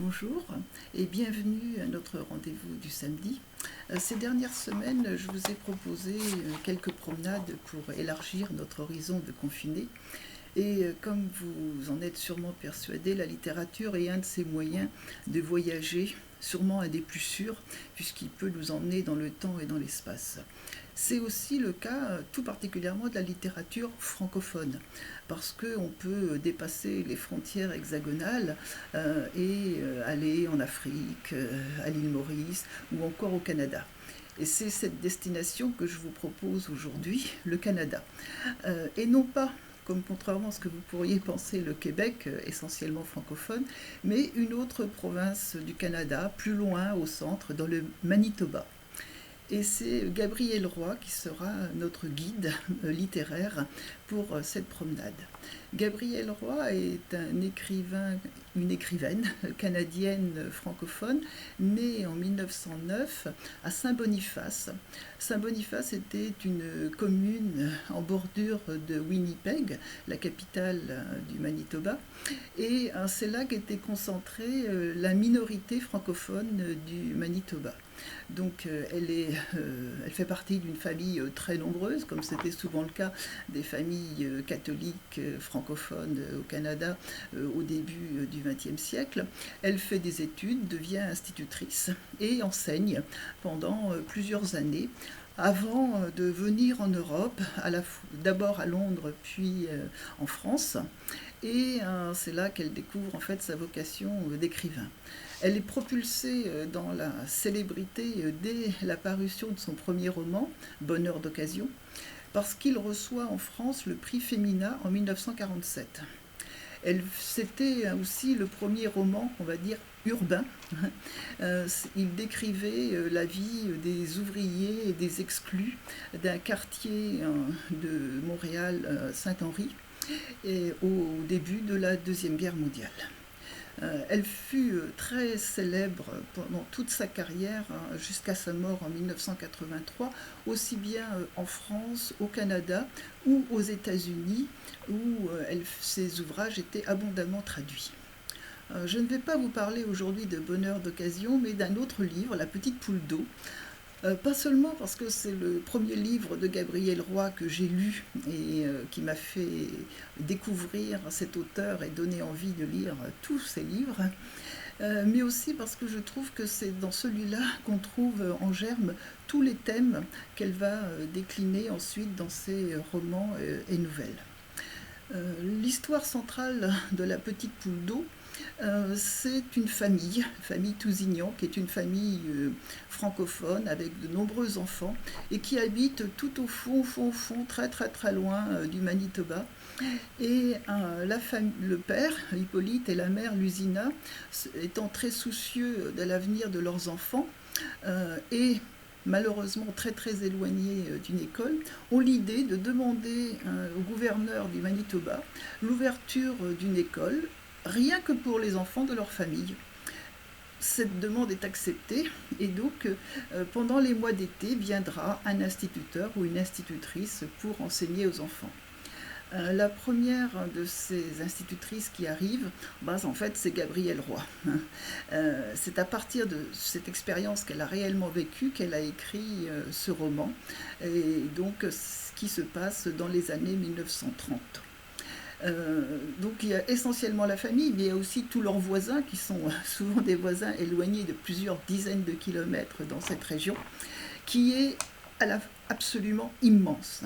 Bonjour et bienvenue à notre rendez-vous du samedi. Ces dernières semaines, je vous ai proposé quelques promenades pour élargir notre horizon de confinés. Et comme vous en êtes sûrement persuadé, la littérature est un de ces moyens de voyager, sûrement un des plus sûrs, puisqu'il peut nous emmener dans le temps et dans l'espace. C'est aussi le cas tout particulièrement de la littérature francophone, parce qu'on peut dépasser les frontières hexagonales et aller en Afrique, à l'île Maurice ou encore au Canada. Et c'est cette destination que je vous propose aujourd'hui, le Canada. Et non pas, comme contrairement à ce que vous pourriez penser, le Québec, essentiellement francophone, mais une autre province du Canada, plus loin au centre, dans le Manitoba. Et c'est Gabriel Roy qui sera notre guide littéraire pour cette promenade. Gabriel Roy est un écrivain, une écrivaine canadienne francophone, née en 1909 à Saint-Boniface. Saint-Boniface était une commune en bordure de Winnipeg, la capitale du Manitoba, et c'est là qu'était concentrée la minorité francophone du Manitoba. Donc elle fait partie d'une famille très nombreuse, comme c'était souvent le cas des familles catholiques francophones au Canada au début du XXe siècle. Elle fait des études, devient institutrice et enseigne pendant plusieurs années avant de venir en Europe, d'abord à Londres puis en France. Et c'est là qu'elle découvre en fait sa vocation d'écrivain. Elle est propulsée dans la célébrité dès la parution de son premier roman, Bonheur d'occasion, parce qu'il reçoit en France le prix Femina en 1947. C'était aussi le premier roman, on va dire, urbain. Il décrivait la vie des ouvriers et des exclus d'un quartier de Montréal, Saint-Henri, et au début de la Deuxième Guerre mondiale. Elle fut très célèbre pendant toute sa carrière, jusqu'à sa mort en 1983, aussi bien en France, au Canada ou aux États-Unis, où ses ouvrages étaient abondamment traduits. Je ne vais pas vous parler aujourd'hui de Bonheur d'occasion, mais d'un autre livre, La petite poule d'eau. Pas seulement parce que c'est le premier livre de Gabriel Roy que j'ai lu et qui m'a fait découvrir cet auteur et donner envie de lire tous ses livres, mais aussi parce que je trouve que c'est dans celui-là qu'on trouve en germe tous les thèmes qu'elle va décliner ensuite dans ses romans et nouvelles. L'histoire centrale de La petite poule d'eau, c'est une famille Tousignan, qui est une famille francophone avec de nombreux enfants et qui habite tout au fond, très très très loin du Manitoba. Et le père, Hippolyte, et la mère, Lusina, étant très soucieux de l'avenir de leurs enfants et malheureusement très très éloignés d'une école, ont l'idée de demander au gouverneur du Manitoba l'ouverture d'une école, rien que pour les enfants de leur famille. Cette demande est acceptée et donc pendant les mois d'été viendra un instituteur ou une institutrice pour enseigner aux enfants. La première de ces institutrices qui arrive, en fait, c'est Gabrielle Roy. C'est à partir de cette expérience qu'elle a réellement vécue qu'elle a écrit ce roman, et donc ce qui se passe dans les années 1930. Donc il y a essentiellement la famille, mais il y a aussi tous leurs voisins, qui sont souvent des voisins éloignés de plusieurs dizaines de kilomètres dans cette région, qui est absolument immense.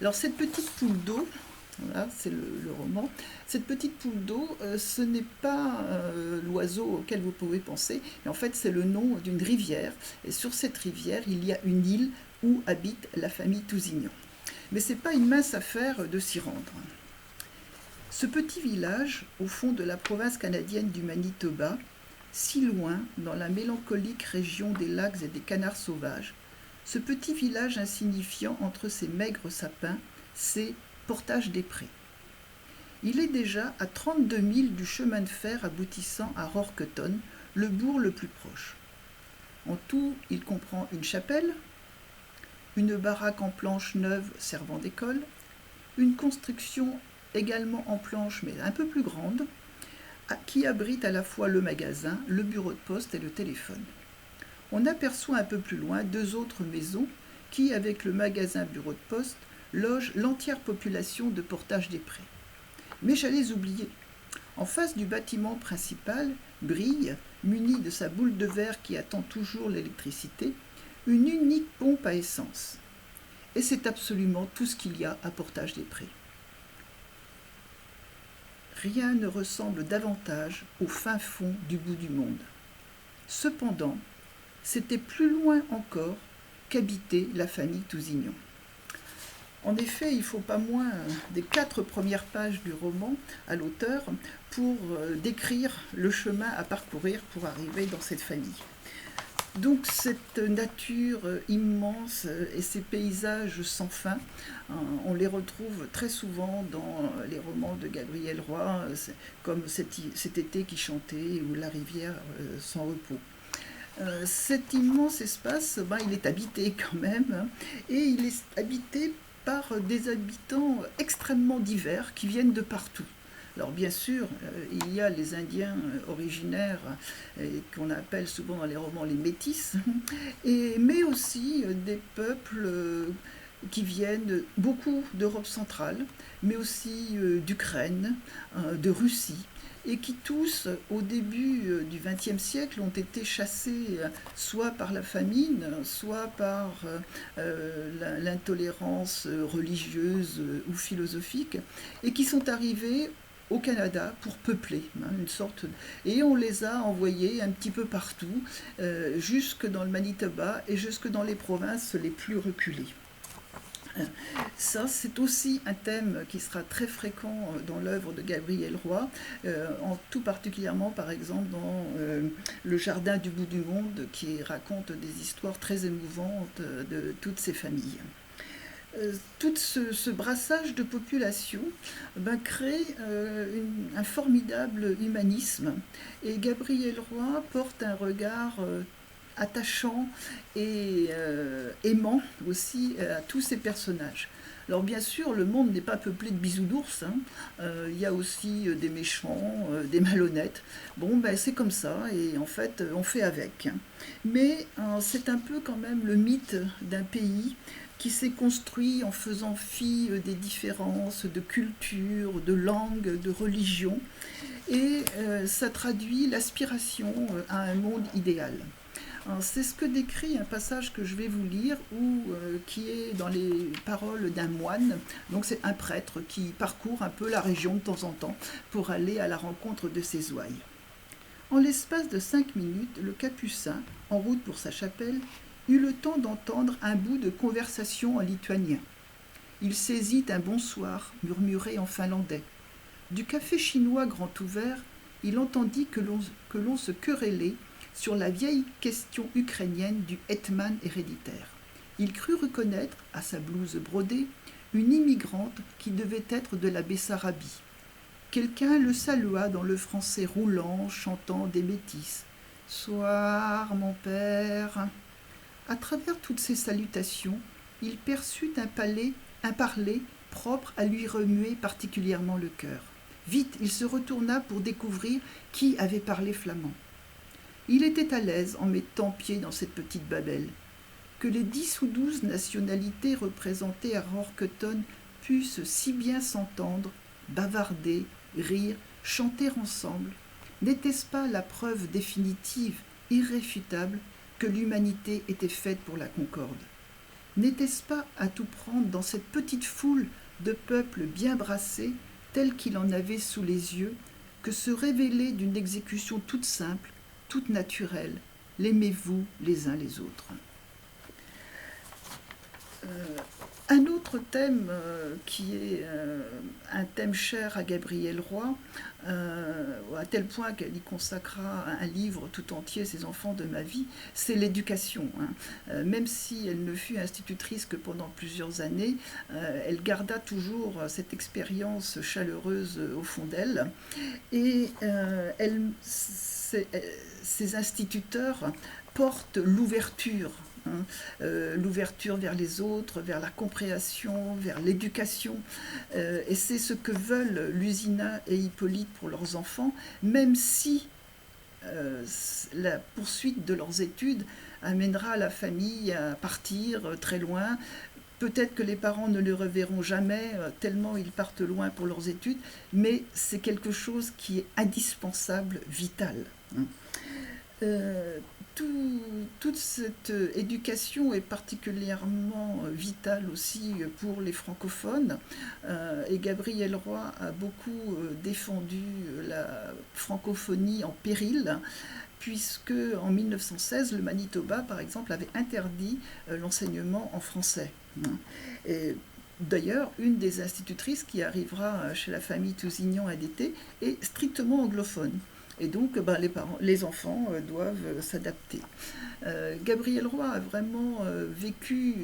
Alors cette petite poule d'eau, voilà, c'est le roman. Cette petite poule d'eau, ce n'est pas l'oiseau auquel vous pouvez penser, mais en fait c'est le nom d'une rivière. Et sur cette rivière, il y a une île où habite la famille Tousignan. Mais ce n'est pas une mince affaire de s'y rendre. Ce petit village, au fond de la province canadienne du Manitoba, si loin dans la mélancolique région des lacs et des canards sauvages, ce petit village insignifiant entre ses maigres sapins, c'est Portage-des-Prés. Il est déjà à 32 milles du chemin de fer aboutissant à Rorqueton, le bourg le plus proche. En tout, il comprend une chapelle, une baraque en planches neuve servant d'école, une construction également en planches mais un peu plus grande, qui abrite à la fois le magasin, le bureau de poste et le téléphone. On aperçoit un peu plus loin 2 autres maisons qui, avec le magasin bureau de poste, logent l'entière population de Portage-des-Prés. Mais j'allais oublier. En face du bâtiment principal brille, munie de sa boule de verre qui attend toujours l'électricité, une unique pompe à essence. Et c'est absolument tout ce qu'il y a à Portage-des-Prés. Rien ne ressemble davantage au fin fond du bout du monde. Cependant, c'était plus loin encore qu'habitait la famille Tousignon. En effet, il ne faut pas moins des 4 premières pages du roman à l'auteur pour décrire le chemin à parcourir pour arriver dans cette famille. Donc cette nature immense et ces paysages sans fin, on les retrouve très souvent dans les romans de Gabriel Roy, comme cet été qui chantait ou La rivière sans repos. Cet immense espace, il est habité quand même, et il est habité par des habitants extrêmement divers qui viennent de partout. Alors bien sûr, il y a les Indiens originaires qu'on appelle souvent dans les romans les métis, mais aussi des peuples qui viennent beaucoup d'Europe centrale, mais aussi d'Ukraine, de Russie, et qui tous, au début du XXe siècle, ont été chassés soit par la famine, soit par l'intolérance religieuse ou philosophique, et qui sont arrivés au Canada pour peupler, une sorte, et on les a envoyés un petit peu partout, jusque dans le Manitoba et jusque dans les provinces les plus reculées. Ça, c'est aussi un thème qui sera très fréquent dans l'œuvre de Gabriel Roy, en tout particulièrement par exemple dans Le Jardin du bout du monde, qui raconte des histoires très émouvantes de toutes ces familles. Tout ce brassage de population crée un formidable humanisme, et Gabriel Roy porte un regard attachant et aimant aussi à tous ces personnages. Alors bien sûr, le monde n'est pas peuplé de bisounours, il y a aussi des méchants, des malhonnêtes. C'est comme ça, et en fait, on fait avec. Mais c'est un peu quand même le mythe d'un pays qui s'est construit en faisant fi des différences de culture, de langue, de religion, et ça traduit l'aspiration à un monde idéal. C'est ce que décrit un passage que je vais vous lire, qui est dans les paroles d'un moine. Donc c'est un prêtre qui parcourt un peu la région de temps en temps pour aller à la rencontre de ses ouailles. En l'espace de 5 minutes, le capucin, en route pour sa chapelle, eut le temps d'entendre un bout de conversation en lituanien. Il saisit un bonsoir murmuré en finlandais. Du café chinois grand ouvert, il entendit que l'on se querellait sur la vieille question ukrainienne du hetman héréditaire. Il crut reconnaître, à sa blouse brodée, une immigrante qui devait être de la Bessarabie. Quelqu'un le salua dans le français roulant, chantant des métisses. « Soir, mon père !» À travers toutes ces salutations, il perçut un parler propre à lui remuer particulièrement le cœur. Vite, il se retourna pour découvrir qui avait parlé flamand. Il était à l'aise en mettant pied dans cette petite babelle. Que les 10 ou 12 nationalités représentées à Rorketon pussent si bien s'entendre, bavarder, rire, chanter ensemble, n'était-ce pas la preuve définitive, irréfutable, que l'humanité était faite pour la concorde? N'était-ce pas à tout prendre dans cette petite foule de peuples bien brassés, tels qu'il en avait sous les yeux, que se révélait d'une exécution toute simple, toute naturelle, l'aimez-vous les uns les autres. Un autre thème qui est un thème cher à Gabriel Roy, à tel point qu'elle y consacra un livre tout entier, Ces enfants de ma vie, c'est l'éducation. Même si elle ne fut institutrice que pendant plusieurs années, elle garda toujours cette expérience chaleureuse au fond d'elle. Et ces instituteurs portent l'ouverture hein, l'ouverture vers les autres, vers la compréhension, vers l'éducation. Et c'est ce que veulent Lusina et Hippolyte pour leurs enfants, même si la poursuite de leurs études amènera la famille à partir très loin. Peut-être que les parents ne les reverront jamais, tellement ils partent loin pour leurs études, mais c'est quelque chose qui est indispensable, vital. Euh, Toute cette éducation est particulièrement vitale aussi pour les francophones. Et Gabriel Roy a beaucoup défendu la francophonie en péril, puisque en 1916, le Manitoba, par exemple, avait interdit l'enseignement en français. Et d'ailleurs, une des institutrices qui arrivera chez la famille Tousignan à l'été est strictement anglophone. Et donc, les enfants doivent s'adapter. Gabriel Roy a vraiment vécu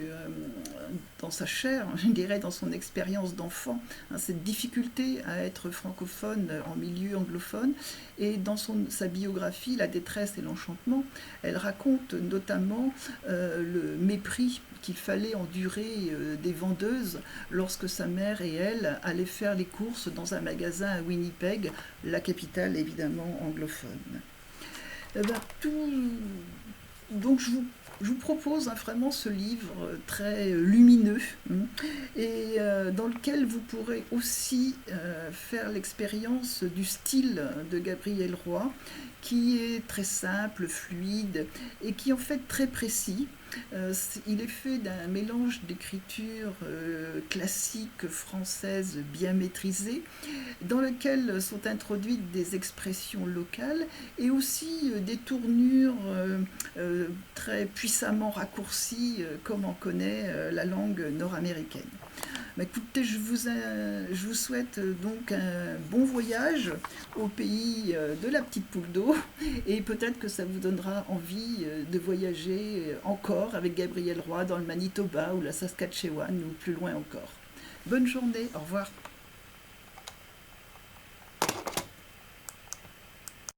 dans sa chair, je dirais dans son expérience d'enfant, cette difficulté à être francophone en milieu anglophone. Et dans sa biographie, La détresse et l'enchantement, elle raconte notamment le mépris qu'il fallait endurer des vendeuses lorsque sa mère et elle allaient faire les courses dans un magasin à Winnipeg, la capitale évidemment anglophone. Eh ben, donc je vous propose vraiment ce livre très lumineux, et dans lequel vous pourrez aussi faire l'expérience du style de Gabriel Roy, qui est très simple, fluide et qui est en fait très précis. Il est fait d'un mélange d'écriture classique française bien maîtrisée, dans lequel sont introduites des expressions locales et aussi des tournures très puissamment raccourcies, comme en connaît la langue nord-américaine. Écoutez, je vous souhaite donc un bon voyage au pays de la petite poule d'eau, et peut-être que ça vous donnera envie de voyager encore avec Gabriel Roy dans le Manitoba ou la Saskatchewan ou plus loin encore. Bonne journée, au revoir.